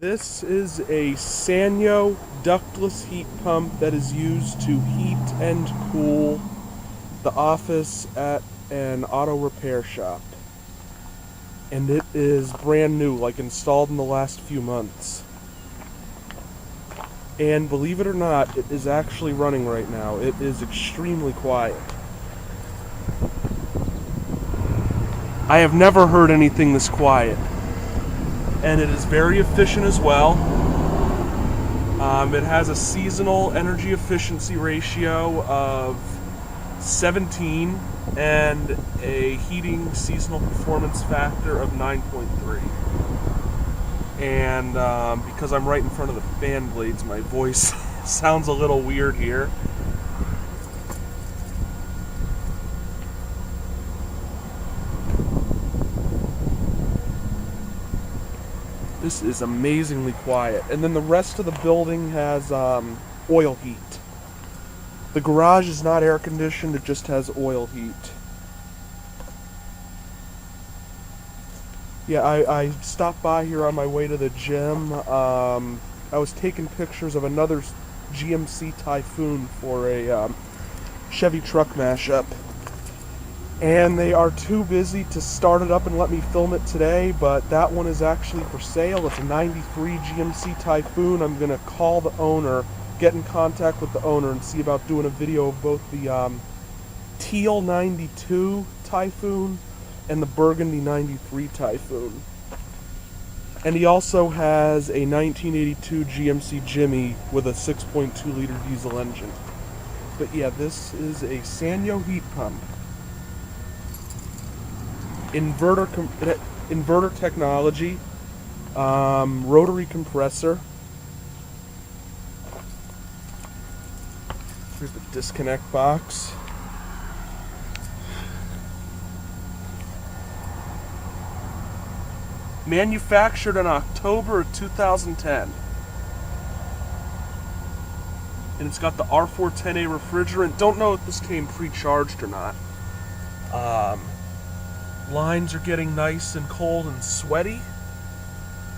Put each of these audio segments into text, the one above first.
This is a Sanyo ductless heat pump that is used to heat and cool the office at an auto repair shop. And it is brand new, like installed in the last few months. And believe it or not, it is actually running right now. It is extremely quiet. I have never heard anything this quiet. And it is very efficient as well. It has a seasonal energy efficiency ratio of 17 and a heating seasonal performance factor of 9.3. And because I'm right in front of the fan blades, my voice sounds a little weird here. This is amazingly quiet. And then the rest of the building has oil heat. The garage is not air conditioned, it just has oil heat. Yeah, I stopped by here on my way to the gym. I was taking pictures of another GMC Typhoon for a Chevy truck mashup. And they are too busy to start it up and let me film it today, but that one is actually for sale. It's a 93 GMC Typhoon. I'm going to call the owner, get in contact with the owner, and see about doing a video of both the teal 92 Typhoon and the burgundy 93 Typhoon. And he also has a 1982 GMC Jimmy with a 6.2 liter diesel engine. But yeah, this is a Sanyo heat pump. Inverter technology, rotary compressor. Here's the disconnect box. Manufactured in October of 2010. And it's got the R410A refrigerant. Don't know if this came pre-charged or not. Lines are getting nice and cold and sweaty.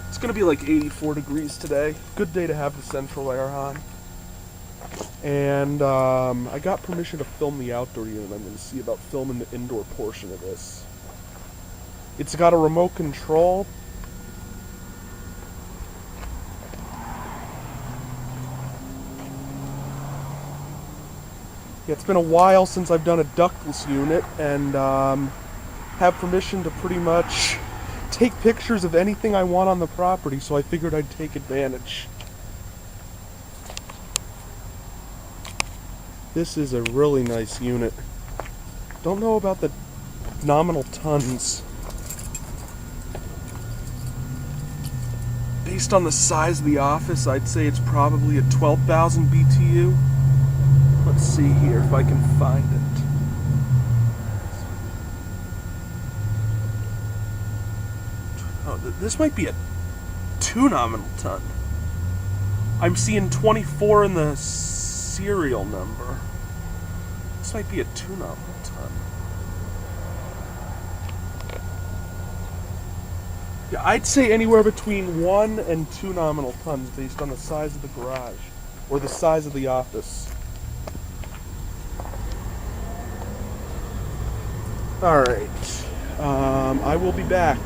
It's going to be like 84 degrees today. Good day to have the central air on. And I got permission to film the outdoor unit. I'm going to see about filming the indoor portion of this. It's got a remote control. Yeah, it's been a while since I've done a ductless unit, and have permission to pretty much take pictures of anything I want on the property, so I figured I'd take advantage. This is a really nice unit. Don't know about the nominal tons. Based on the size of the office, I'd say it's probably a 12,000 BTU. Let's see here if I can find it. Oh, this might be a 2 nominal ton. I'm seeing 24 in the serial number. This might be a 2 nominal ton. Yeah, I'd say anywhere between 1 and 2 nominal tons based on the size of the garage or the size of the office. Alright. I will be back.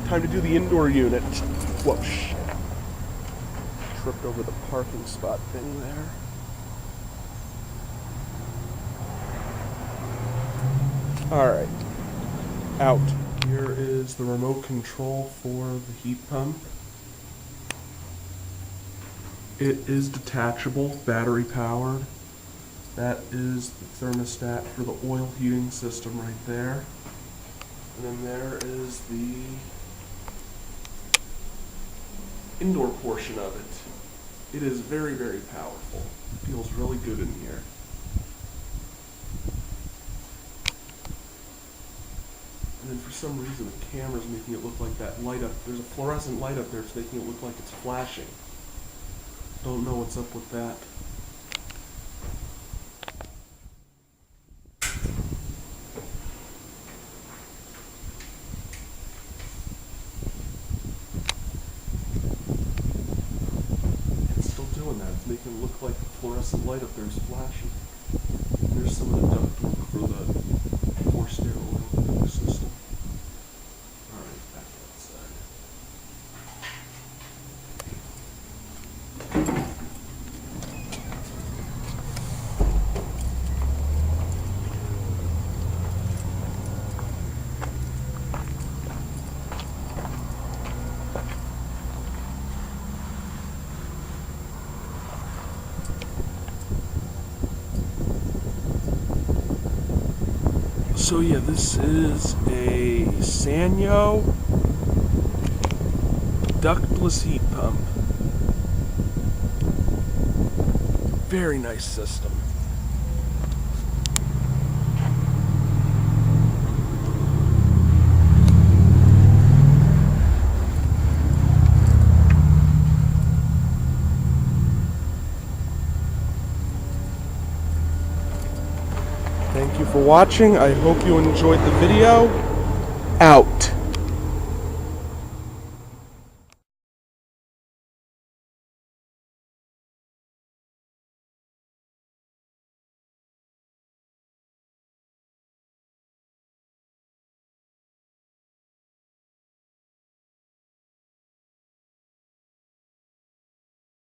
Time to do the indoor unit. Whoa, shit. Tripped over the parking spot thing there. Alright. Out. Here is the remote control for the heat pump. It is detachable, battery powered. That is the thermostat for the oil heating system right there. And then there is the indoor portion of it. It is very, very powerful. It feels really good in here. And then for some reason the camera's making it look like that light up. There's a fluorescent light up there. It's making it look like it's flashing. Don't know what's up with that. make it look like the fluorescent light up there is flashing. And there's some of the ductwork for the forced air oil cooling system. Alright, back outside. So yeah, this is a Sanyo ductless heat pump. Very nice system. Thank you for watching. I hope you enjoyed the video. Out.